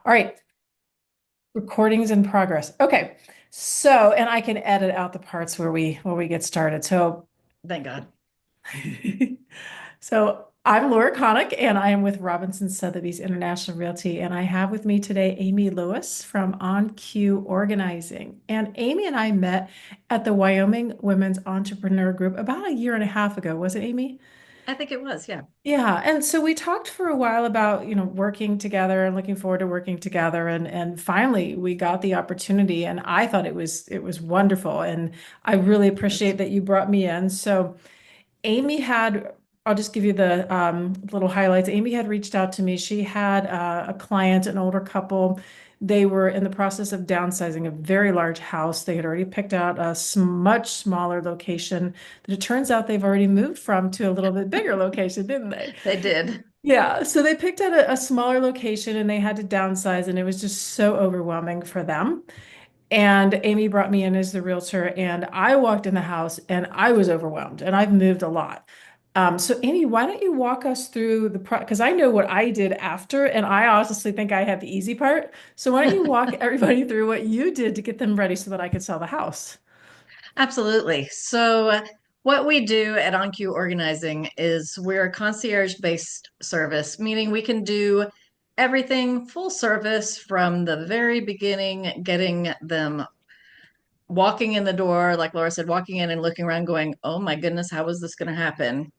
All right, recordings in progress. Okay. So, and I can edit out the parts where we get started. So, Thank God. so I'm Laura Connick and I am with Robinson Sotheby's International Realty and I have with me today Amy Lewis from On Q Organizing. And Amy and I met at the Wyoming Women's Entrepreneur Group about a year and a half ago, was it, Amy? I think it was, yeah. Yeah, and so we talked for a while about, working together and looking forward to working together and finally we got the opportunity and I thought it was wonderful and I really appreciate Yes. that you brought me in. So Amy had, I'll just give you the little highlights. Amy had reached out to me. She had a client, an older couple. They were in the process of downsizing a very large house. They had already picked out a much smaller location that it turns out they've already moved from to a little bit bigger location, didn't they? They did. Yeah, so they picked out a smaller location and they had to downsize, and it was just so overwhelming for them. And Amy brought me in as the realtor, and I walked in the house and I was overwhelmed, and I've moved a lot. So Amy, why don't you walk us through because I know what I did after, and I honestly think I had the easy part. So why don't you walk everybody through what you did to get them ready so that I could sell the house? Absolutely. What we do at OnQ Organizing is we're a concierge-based service, meaning we can do everything full service from the very beginning, getting them walking in the door, like Laura said, walking in and looking around, going, "Oh my goodness, how is this going to happen?"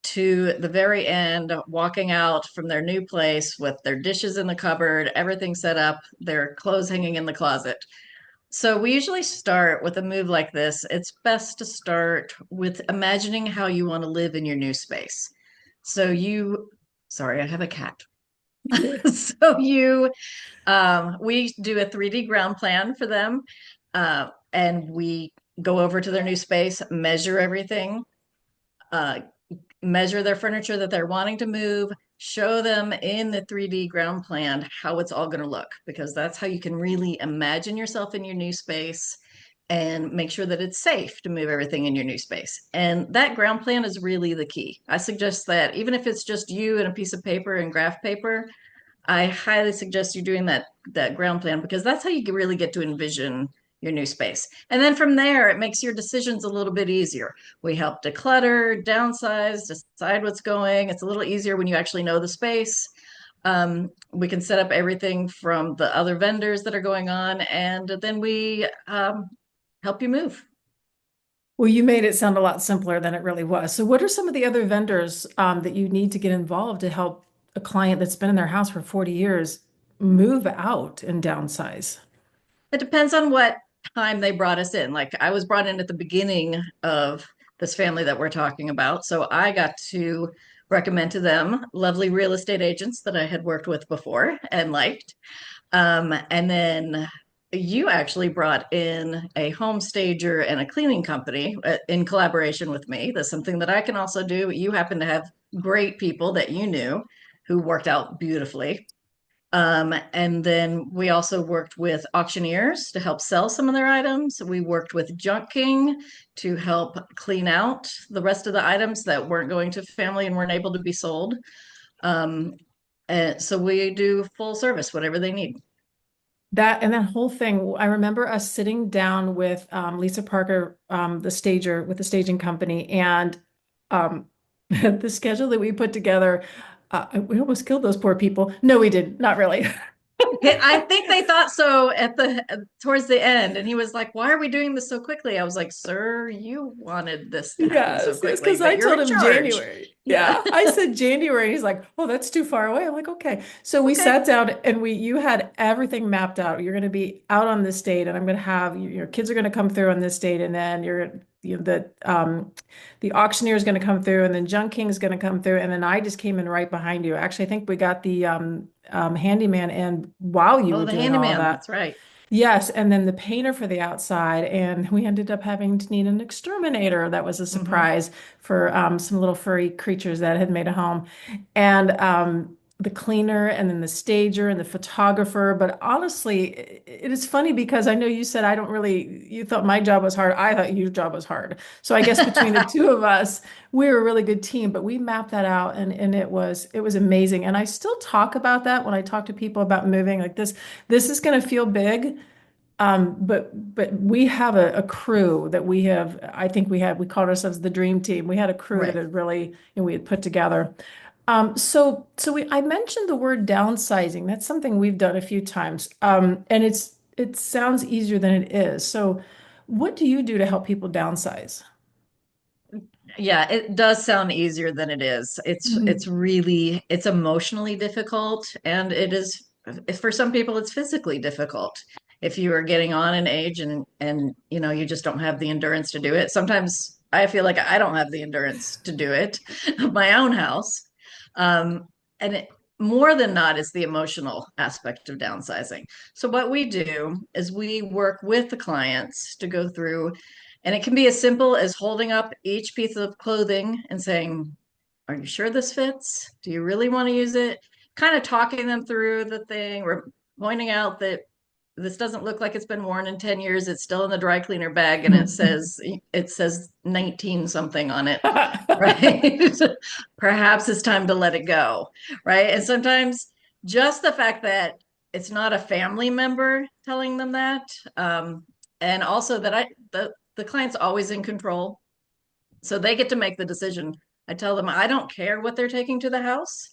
To the very end, walking out from their new place with their dishes in the cupboard, everything set up, their clothes hanging in the closet. So we usually start with a move like this. It's best to start with imagining how you want to live in your new space. So you, sorry, I have a cat. So we do a 3D ground plan for them, and we go over to their new space, measure everything, uh, measure their furniture that they're wanting to move, show them in the 3D ground plan how it's all going to look, because that's how you can really imagine yourself in your new space and make sure that it's safe to move everything in your new space. And that ground plan is really the key. I suggest that even if it's just you and a piece of paper and graph paper, I highly suggest you doing that ground plan because that's how you really get to envision your new space. And then from there, it makes your decisions a little bit easier. We help declutter, downsize, decide what's going. It's a little easier when you actually know the space. We can set up everything from the other vendors that are going on, and then we help you move. Well, you made it sound a lot simpler than it really was. So, what are some of the other vendors that you need to get involved to help a client that's been in their house for 40 years move out and downsize? It depends on what time they brought us in. Like I was brought in at the beginning of this family that we're talking about. So I got to recommend to them lovely real estate agents that I had worked with before and liked. And then you actually brought in a home stager and a cleaning company in collaboration with me. That's something that I can also do. You happen to have great people that you knew who worked out beautifully. And then we also worked with auctioneers to help sell some of their items. We worked with junking to help clean out the rest of the items that weren't going to family and weren't able to be sold. Um, and so we do full service, whatever they need. That whole thing, I remember us sitting down with Lisa Parker, the stager with the staging company, and the schedule that we put together. We almost killed those poor people. No, we didn't. Not really. I think they thought so at the towards the end, and he was like, "Why are we doing this so quickly?" I was like, "Sir, you wanted this to happen so Yes, yes, quickly, because I but you're told in him charge." January. Yeah. Yeah, I said January. He's like, "Oh, that's too far away." I'm like, "Okay." So we Okay. sat down and you had everything mapped out. You're going to be out on this date, and I'm going to have your kids are going to come through on this date, and then the auctioneer is going to come through, and then Junk King is going to come through, and then I just came in right behind you. Actually, I think we got the handyman in while you Oh, were the doing all of handyman. that. That's right. Yes, and then the painter for the outside, and we ended up having to need an exterminator. That was a Hmm. surprise for some little furry creatures that had made a home. And the cleaner and then the stager and the photographer. But honestly, it is funny because I know you said I don't really, you thought my job was hard. I thought your job was hard. So I guess between the two of us, we were a really good team, but we mapped that out and it was amazing. And I still talk about that when I talk to people about moving like this is going to feel big. But we have a crew that we have, I think we called ourselves the dream team. We had a crew that Right. had really, we had put together. I mentioned the word downsizing. That's something we've done a few times. And it sounds easier than it is. So what do you do to help people downsize? Yeah, it does sound easier than it is. It's Mhm. really it's emotionally difficult, and it is for some people it's physically difficult. If you are getting on in age and you just don't have the endurance to do it. Sometimes I feel like I don't have the endurance to do it of my own house. Um, and more than not is the emotional aspect of downsizing. So what we do is we work with the clients to go through, and it can be as simple as holding up each piece of clothing and saying, are you sure this fits? Do you really want to use it? Kind of talking them through the thing. We're pointing out that this doesn't look like it's been worn in 10 years. It's still in the dry cleaner bag and it says 19 something on it, right? Perhaps it's time to let it go, right? And sometimes just the fact that it's not a family member telling them that, and also that the client's always in control, so they get to make the decision. I tell them I don't care what they're taking to the house.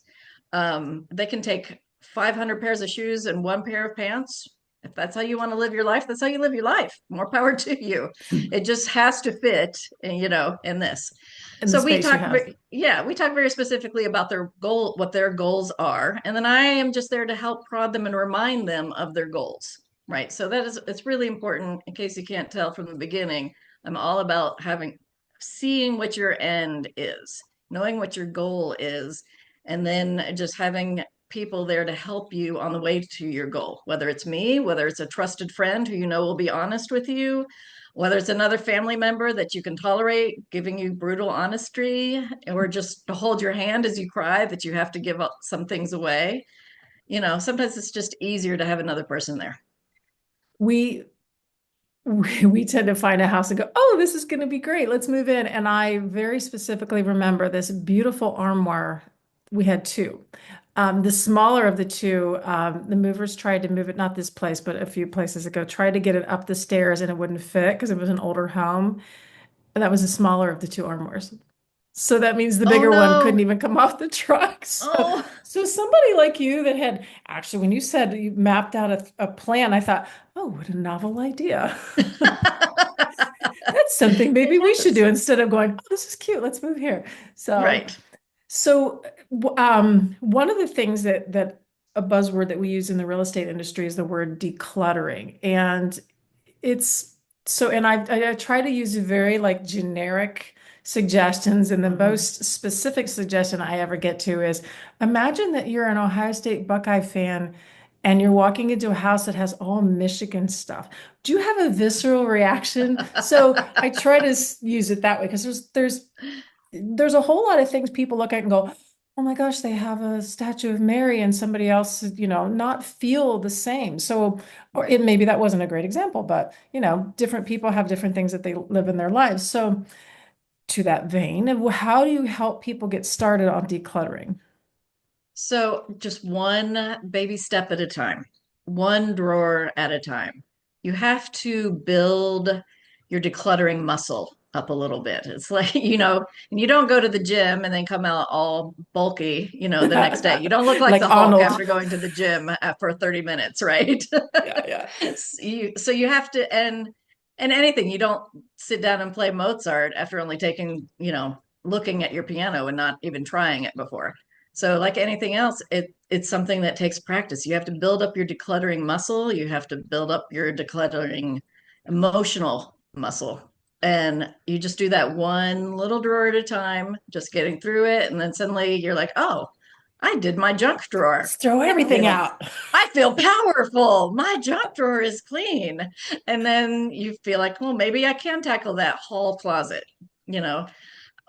They can take 500 pairs of shoes and one pair of pants. If that's how you want to live your life, that's how you live your life. More power to you. It just has to fit, in this. In the So space you have. we talk very specifically about their goal, what their goals are, and then I am just there to help prod them and remind them of their goals. Right. So it's really important. In case you can't tell from the beginning, I'm all about seeing what your end is, knowing what your goal is, and then just having people there to help you on the way to your goal, whether it's me, whether it's a trusted friend who you know will be honest with you, whether it's another family member that you can tolerate giving you brutal honesty, or just to hold your hand as you cry that you have to give up some things away. Sometimes it's just easier to have another person there. We we tend to find a house and go, oh, this is going to be great. Let's move in. And I very specifically remember this beautiful armoire. We had two. The smaller of the two, the movers tried to move it, not this place, but a few places ago, tried to get it up the stairs and it wouldn't fit because it was an older home. And that was the smaller of the two armoires. So that means the Oh bigger one couldn't no. even come off the truck. Oh. So somebody like you that had actually, when you said you mapped out a plan, I thought, oh, what a novel idea. That's something maybe we should Yes. do instead of going, oh, this is cute. Let's move here. So, Right. one of the things that a buzzword that we use in the real estate industry is the word decluttering, and it's and I try to use very like generic suggestions, and the Mhm. most specific suggestion I ever get to is imagine that you're an Ohio State Buckeye fan and you're walking into a house that has all Michigan stuff. Do you have a visceral reaction? So I try to use it that way because there's a whole lot of things people look at and go, oh my gosh, they have a statue of Mary and somebody else, not feel the same. So, or Right. maybe that wasn't a great example, but different people have different things that they live in their lives. So, to that vein, how do you help people get started on decluttering? So just one baby step at a time, one drawer at a time. You have to build your decluttering muscle up a little bit. It's like, and you don't go to the gym and then come out all bulky, the next day. You don't look like Like the Hulk Arnold. after going to the gym for 30 minutes, right? Yeah, yeah. So you have to, and anything, you don't sit down and play Mozart after only looking at your piano and not even trying it before. So like anything else, it's something that takes practice. You have to build up your decluttering muscle. You have to build up your decluttering emotional muscle. And you just do that one little drawer at a time, just getting through it. And then suddenly you're like, oh, I did my junk drawer. Just throw I everything feel out. I feel powerful. My junk drawer is clean. And then you feel like, well, maybe I can tackle that whole closet, you know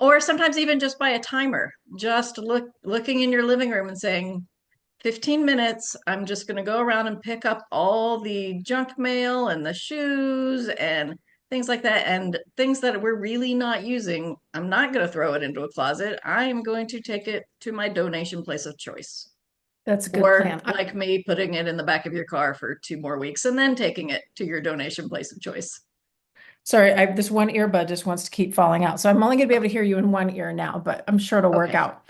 or sometimes even just by a timer, just looking in your living room and saying, 15 minutes. I'm just going to go around and pick up all the junk mail and the shoes and things like that, and things that we're really not using. I'm not going to throw it into a closet. I am going to take it to my donation place of choice. That's a good Or plan. like me, putting it in the back of your car for 2 more weeks and then taking it to your donation place of choice. Sorry, this one earbud just wants to keep falling out. So I'm only going to be able to hear you in one ear now, but I'm sure it'll work Okay. out.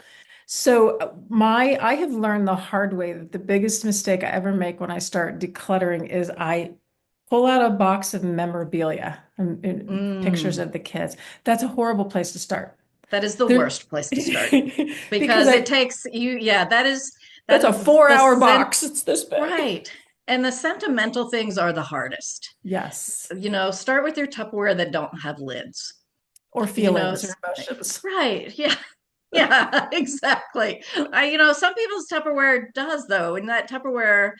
So I have learned the hard way that the biggest mistake I ever make when I start decluttering is I pull out a box of memorabilia and pictures Mm, of the kids. That's a horrible place to start. that is the There, worst place to start because because it takes you, yeah, that's that a is 4 hour box. It's this big. right. And the sentimental things are the hardest. Yes. Start with your Tupperware that don't have lids. Or You know, feelings or emotions. right. Yeah. Yeah, exactly. Some people's Tupperware does though, and that Tupperware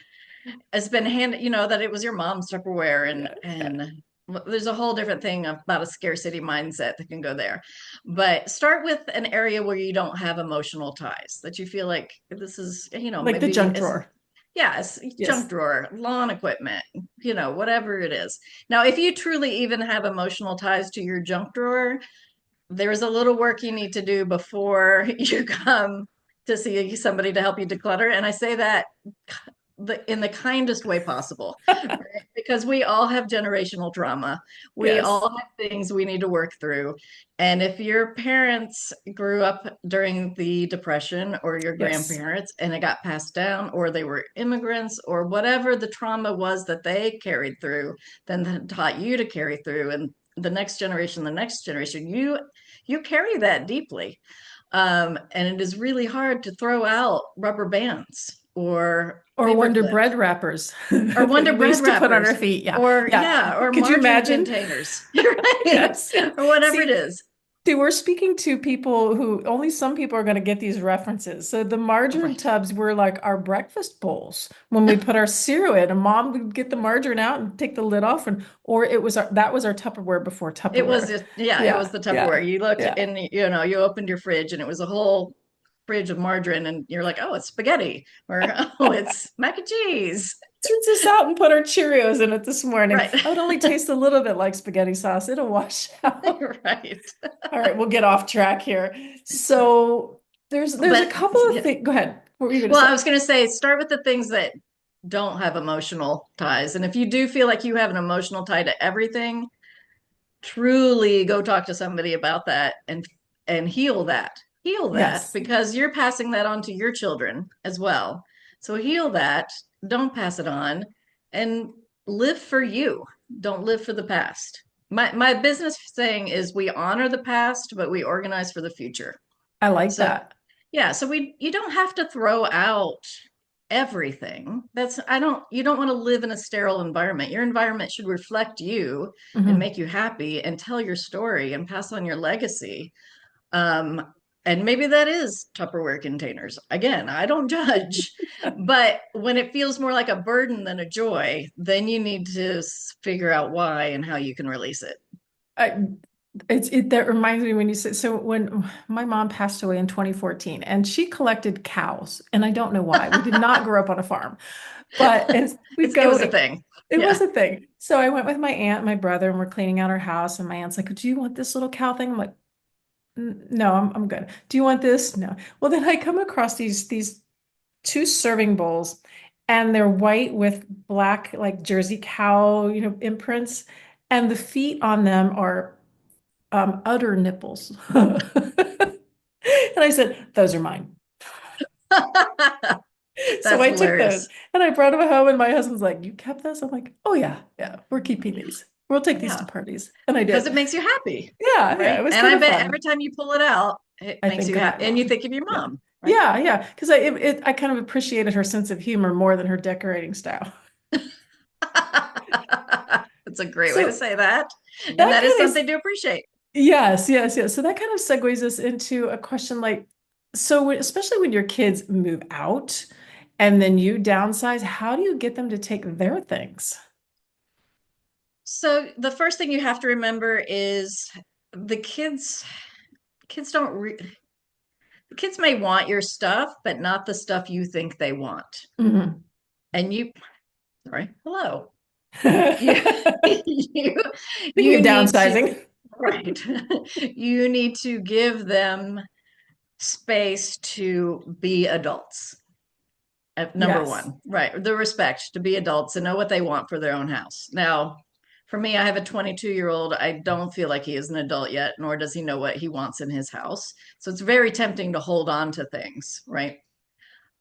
has been handed, that it was your mom's Tupperware, and Yeah. Yeah. there's a whole different thing about a scarcity mindset that can go there. But start with an area where you don't have emotional ties, that you feel like this is, Like the maybe junk it's, drawer. yeah, it's junk Yes. drawer, lawn equipment, whatever it is. Now, if you truly even have emotional ties to your junk drawer, there's a little work you need to do before you come to see somebody to help you declutter. And I say that in the kindest way possible, right? Because we all have generational trauma. We Yes. all have things we need to work through. And if your parents grew up during the Depression, or your Yes. grandparents, and it got passed down, or they were immigrants, or whatever the trauma was that they carried through, then taught you to carry through, and the next generation, you carry that deeply. And it is really hard to throw out rubber bands or Or Wonder paperclip Bread wrappers or that Wonder we Bread used to put on our wrappers, feet. Yeah. or Yeah. Could you margarine imagine? containers, right? Yes. Yeah. Or whatever it See, is. we're speaking to people who only some people are going to get these references. So the margarine Right. tubs were like our breakfast bowls when we put our cereal in, and mom would get the margarine out and take the lid off, and or that was our Tupperware before It was Tupperware. just, yeah, it was Yeah. the Yeah. Tupperware. You looked Yeah. and you opened your fridge and it was a whole fridge of margarine, and you're like, oh, it's spaghetti, or oh, it's mac and cheese. Let's rinse this out and put our Cheerios in it this morning. Right. Oh, it only tastes a little bit like spaghetti sauce. It'll wash out. Right. All right, we'll get off track here. So there's a But couple of yeah. things. Go ahead. What were you going to Well, I say? was going to say, start with the things that don't have emotional ties. And if you do feel like you have an emotional tie to everything, truly go talk to somebody about that, and heal that. Heal that, Yes, because you're passing that on to your children as well. So heal that, don't pass it on, and live for you. Don't live for the past. My business saying is, we honor the past, but we organize for the future. I like So that. yeah, so we you don't have to throw out everything. That's I don't You don't want to live in a sterile environment. Your environment should reflect you and Mhm. make you happy and tell your story and pass on your legacy. And maybe that is Tupperware containers. Again, I don't judge, but when it feels more like a burden than a joy, then you need to figure out why and how you can release it. I, that reminds me when you said so when my mom passed away in 2014 and she collected cows and I don't know why. We did not grow up on a farm, but and we'd It go. was a thing. It was Yeah. a thing. So I went with my aunt and my brother and we're cleaning out our house and my aunt's like, "Do you want this little cow thing?" I'm like, No, I'm good. Do you want this?" No. Well, then I come across these two serving bowls and they're white with black like Jersey cow, imprints, and the feet on them are udder nipples. And I said, "Those are mine." So That's I took those hilarious. and I brought them home and my husband's like, "You kept those?" I'm like, "Oh yeah, yeah, we're keeping these. We'll take these to Yeah, parties." And I because did. it makes you happy, Yeah, yeah, it right? was And kind I of bet every fun. time you pull it out, it I makes think you of my happy, and you mom. think of your Yeah. mom, right? Yeah, yeah, because I kind of appreciated her sense of humor more than her decorating style. That's a great way to So say that, and that that is kind of something to appreciate. yes, yes, yes. So that kind of segues us into a question like, especially when your kids move out and then you downsize, how do you get them to take their things? So the first thing you have to remember is the kids don't kids may want your stuff, but not the stuff you think they want. Mhm. And you, sorry, hello. You, Speaking you, of you need to, downsizing. right. You need to give them space to be adults. Number Yes. one, right? The respect to be adults and know what they want for their own house. Now, for me, I have a 22-year-old. I don't feel like he is an adult yet, nor does he know what he wants in his house. So it's very tempting to hold on to things, right?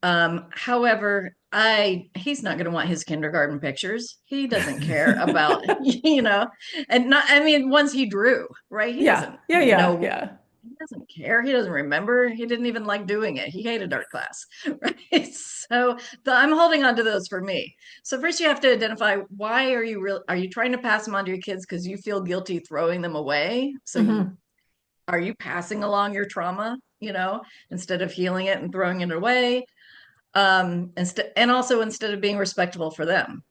However, I he's not going to want his kindergarten pictures. He doesn't care about, and not, I mean, ones he drew, right? He Yeah. doesn't Yeah. Yeah. know, Yeah. he doesn't care. He doesn't remember. He didn't even like doing it. He hated art class, right? So I'm holding on to those for me. So first you have to identify, why are you trying to pass them on to your kids because you feel guilty throwing them away? So Hmm. are you passing along your trauma, instead of healing it and throwing it away? And also instead of being respectable for them,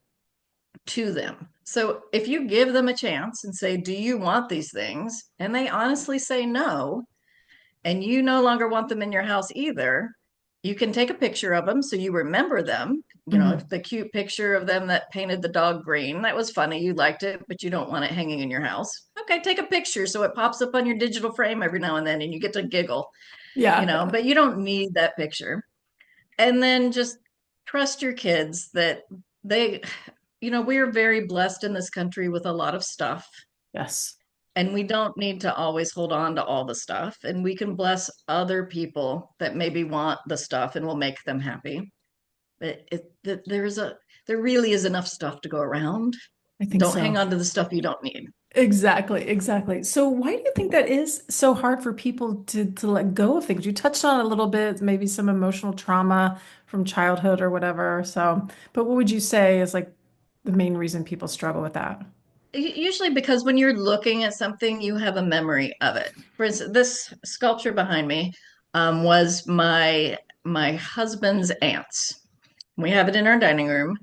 to them. So if you give them a chance and say, do you want these things, and they honestly say no, and you no longer want them in your house either, you can take a picture of them so you remember them. Hmm. The cute picture of them that painted the dog green, that was funny, you liked it, but you don't want it hanging in your house. Okay, take a picture so it pops up on your digital frame every now and then and you get to giggle, Yeah. Yeah. but you don't need that picture. And then just trust your kids that they, we are very blessed in this country with a lot of stuff, Yes. and we don't need to always hold on to all the stuff, and we can bless other people that maybe want the stuff and will make them happy. There really is enough stuff to go around. I think Don't so. hang on to the stuff you don't need. Exactly, exactly. So why do you think that is so hard for people to let go of things? You touched on it a little bit, maybe some emotional trauma from childhood or whatever. So, but what would you say is like the main reason people struggle with that? Usually because when you're looking at something, you have a memory of it. For instance, this sculpture behind me was my husband's aunt's. We have it in our dining room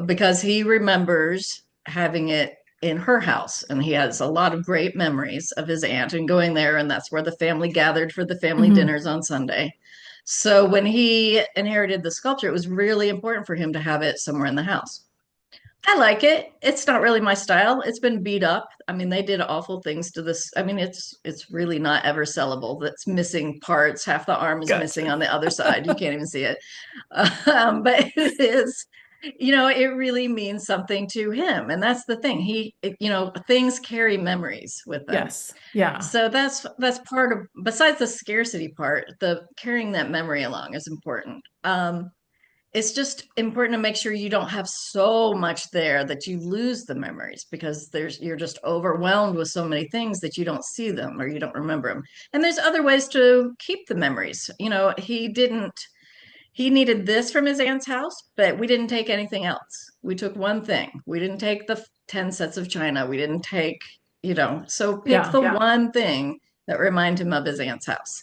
because he remembers having it in her house, and he has a lot of great memories of his aunt and going there, and that's where the family gathered for the family Hmm. dinners on Sunday. So when he inherited the sculpture, it was really important for him to have it somewhere in the house. I like it. It's not really my style. It's been beat up. I mean, they did awful things to this. I mean, it's really not ever sellable. That's missing parts. Half the arm is missing Gotcha. on the other side. You can't even see it. But it is, it really means something to him. And that's the thing. Things carry memories with them. Yes. Yeah. So that's part of, besides the scarcity part, the carrying that memory along is important. It's just important to make sure you don't have so much there that you lose the memories, because you're just overwhelmed with so many things that you don't see them or you don't remember them. And there's other ways to keep the memories. He needed this from his aunt's house, but we didn't take anything else. We took one thing. We didn't take the 10 sets of china. We didn't take, so pick Yeah. the one thing that remind him of his aunt's house,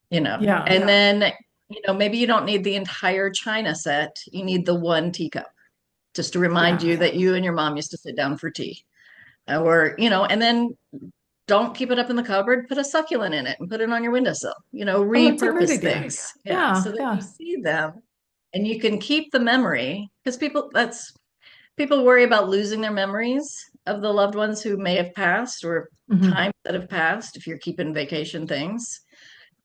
Yeah. and then, maybe you don't need the entire china set. You need the one teacup just to remind Yeah. you that you and your mom used to sit down for tea. Or, and then don't keep it up in the cupboard, put a succulent in it and put it on your windowsill, Oh, that's a great repurpose idea. things. Yeah. So Yeah. that you Yeah. see them and you can keep the memory, because people worry about losing their memories of the loved ones who may have passed, or Hmm. times that have passed if you're keeping vacation things.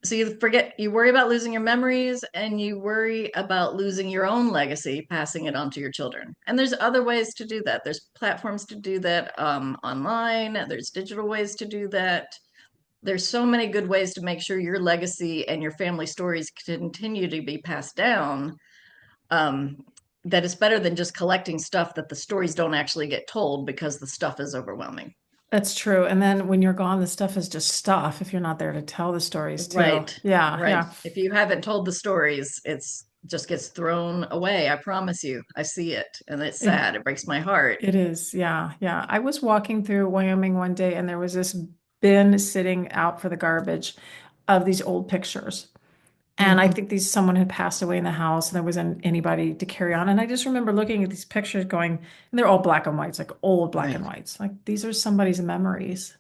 So you worry about losing your memories, and you worry about losing your own legacy, passing it on to your children. And there's other ways to do that. There's platforms to do that, online. There's digital ways to do that. There's so many good ways to make sure your legacy and your family stories continue to be passed down. Um, that is better than just collecting stuff that the stories don't actually get told because the stuff is overwhelming. That's true. And then when you're gone, the stuff is just stuff if you're not there to tell the stories too. Right, Yeah. right. Yeah. If you haven't told the stories, it's just gets thrown away. I promise you. I see it, and it's It, sad. It breaks my heart. it is. Yeah. Yeah. I was walking through Wyoming one day and there was this bin sitting out for the garbage of these old pictures. And I Mhm. think someone had passed away in the house and there wasn't anybody to carry on. And I just remember looking at these pictures going, and they're all black and whites, like old black Right. and whites. Like these are somebody's memories.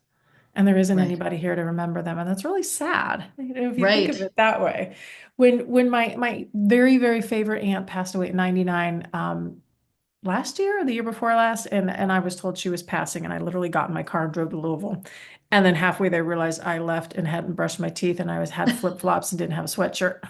and there isn't Right. anybody here to remember them. And that's really sad, if you think Right. of it that way. When my very, very favorite aunt passed away at 99, last year or the year before last, and I was told she was passing, and I literally got in my car and drove to Louisville. And then halfway there realized I left and hadn't brushed my teeth, and had flip-flops and didn't have a sweatshirt.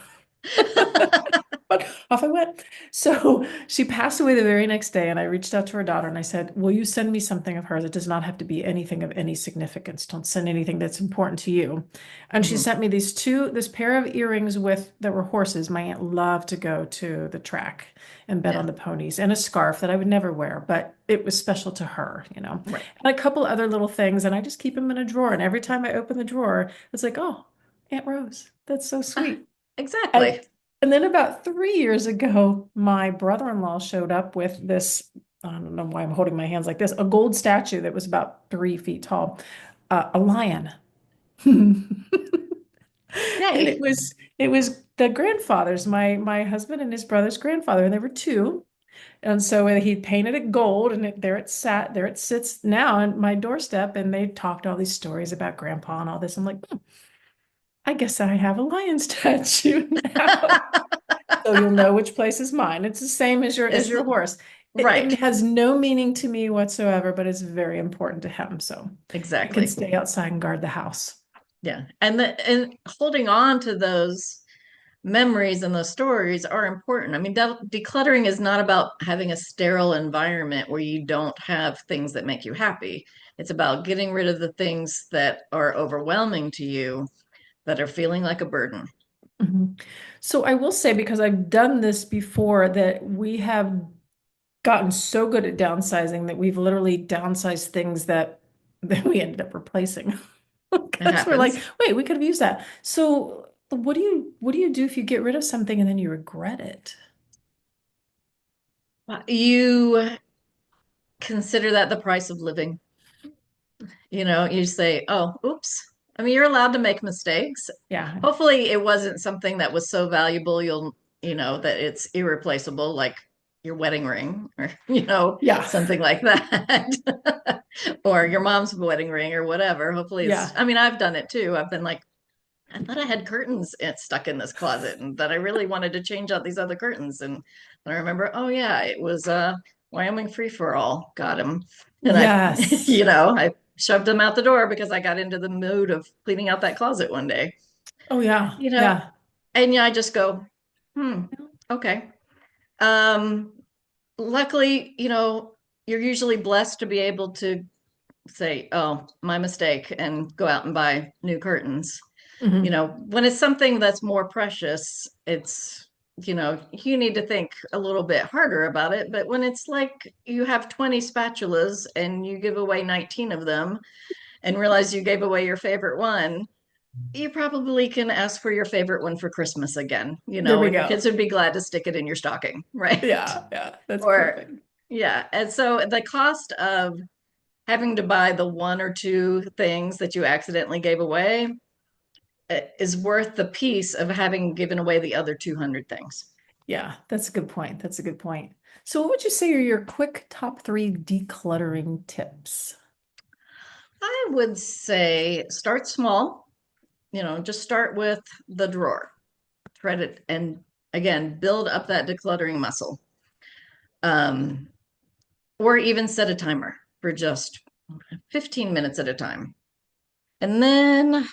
But off I went. So she passed away the very next day, and I reached out to her daughter and I said, "Will you send me something of hers? It does not have to be anything of any significance. Don't send anything that's important to you." And she Mhm. sent me this pair of earrings that were horses. My aunt loved to go to the track and bet Yeah. on the ponies, and a scarf that I would never wear, but it was special to her, Right. And a couple other little things, and I just keep them in a drawer. And every time I open the drawer, it's like, oh, Aunt Rose, that's so Ah, sweet. exactly. And and then about 3 years ago, my brother-in-law showed up with this. I don't know why I'm holding my hands like this, a gold statue that was about 3 feet tall, a lion. And Yay. it was the grandfather's, my husband and his brother's grandfather, and there were two. And so he painted it gold, and there it sits now on my doorstep. And they talked all these stories about grandpa and all this. I'm like, I guess I have a lion statue now. So you'll know which place is mine. It's the same as Is your horse. It right. has no meaning to me whatsoever, but it's very important to him. So it can Exactly. stay outside and guard the house. Yeah. And holding on to those memories and those stories are important. I mean, decluttering is not about having a sterile environment where you don't have things that make you happy. It's about getting rid of the things that are overwhelming to you, that are feeling like a burden. Mhm. So I will say, because I've done this before, that we have gotten so good at downsizing that we've literally downsized things that we ended up replacing. It Because we're like, happens. wait, we could have used that. So what do you do if you get rid of something and then you regret it? You consider that the price of living. You say, oh, oops. I mean, you're allowed to make mistakes. Yeah. Hopefully, it wasn't something that was so valuable that it's irreplaceable, like your wedding ring or, Yeah. something like that, or your mom's wedding ring or whatever. Hopefully, Yeah. I mean, I've done it too. I've been like, I thought I had curtains stuck in this closet and that I really wanted to change out these other curtains. And I remember, oh yeah, it was Wyoming free for all. Got him. And I, Yes. I shoved them out the door because I got into the mood of cleaning out that closet one day. Oh yeah. You know, Yeah. and yeah, I just go, okay. Um, luckily, you're usually blessed to be able to say, oh, my mistake, and go out and buy new curtains. Hmm. When it's something that's more precious, you need to think a little bit harder about it. But when it's like you have 20 spatulas and you give away 19 of them and realize you gave away your favorite one, you probably can ask for your favorite one for Christmas again, There we and your go. kids would be glad to stick it in your stocking, right? Yeah. Yeah. That's Or, perfect. yeah. And so the cost of having to buy the one or two things that you accidentally gave away is worth the piece of having given away the other 200 things. Yeah. That's a good point. That's a good point. So what would you say are your quick top three decluttering tips? I would say start small, just start with the drawer. Try to, and again, build up that decluttering muscle. Um, or even set a timer for just 15 minutes at a time. And then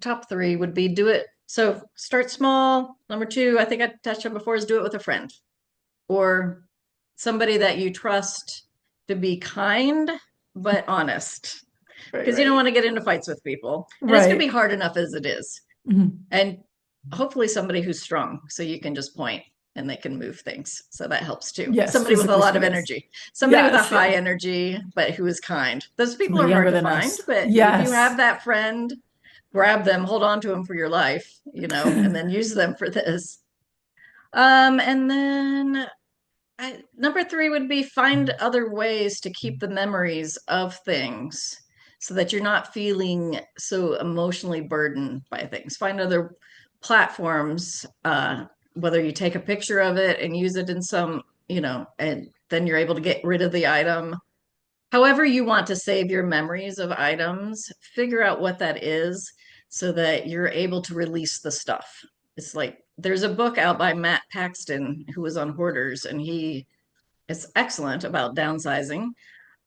top three would be do it. So start small. Number two, I think I touched on before, is do it with a friend or somebody that you trust to be kind but honest, Right, because you don't right. want to get into fights with people. And it's going to be Right. hard enough as it is. Mhm. And hopefully somebody who's strong so you can just point and they can move things. So that helps too. Yes, Somebody with a physically lot of strong, yes. energy, somebody with a Yes, high yeah. energy, but who is kind. Those people Somebody are hard younger to than find, us. but if you have Yes. that friend, grab them, hold on to them for your life, and then use them for this. And then number three would be find other ways to keep the memories of things so that you're not feeling so emotionally burdened by things. Find other platforms, whether you take a picture of it and use it in some, and then you're able to get rid of the item. however you want to save your memories of items, figure out what that is so that you're able to release the stuff. It's like there's a book out by Matt Paxton who was on Hoarders, and he is excellent about downsizing.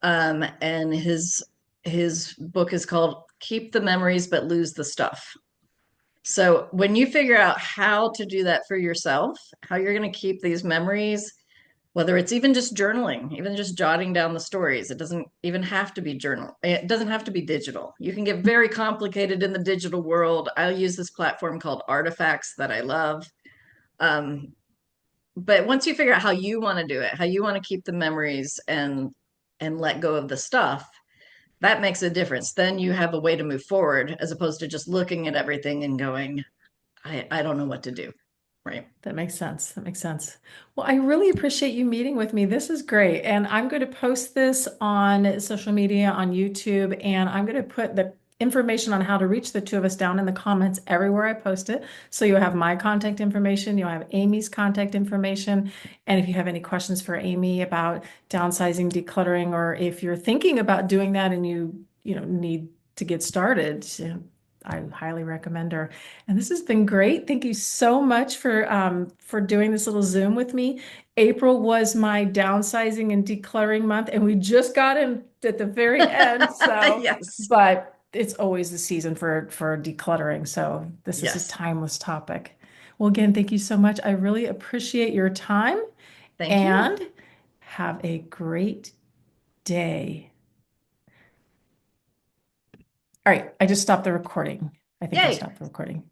And his book is called Keep the Memories but Lose the Stuff. So when you figure out how to do that for yourself, how you're going to keep these memories, whether it's even just journaling, even just jotting down the stories, it doesn't even have to be journal. It doesn't have to be digital. You can get very complicated in the digital world. I use this platform called Artifacts that I love. Um, but once you figure out how you want to do it, how you want to keep the memories and let go of the stuff, that makes a difference. Then you have a way to move forward as opposed to just looking at everything and going, I don't know what to do. Right. That makes sense. That makes sense. Well, I really appreciate you meeting with me. This is great. And I'm going to post this on social media, on YouTube, and I'm going to put the information on how to reach the two of us down in the comments everywhere I post it. So you'll have my contact information, you'll have Amy's contact information. And if you have any questions for Amy about downsizing, decluttering, or if you're thinking about doing that and you need to get started, I highly recommend her. And this has been great. Thank you so much for doing this little Zoom with me. April was my downsizing and decluttering month, and we just got in at the very end. So, Yes. but it's always the season for decluttering. So this is a Yes. timeless topic. Well, again, thank you so much. I really appreciate your time Thank you. and have a great day. All right, I just stopped the recording. I think I Yay. stopped the recording.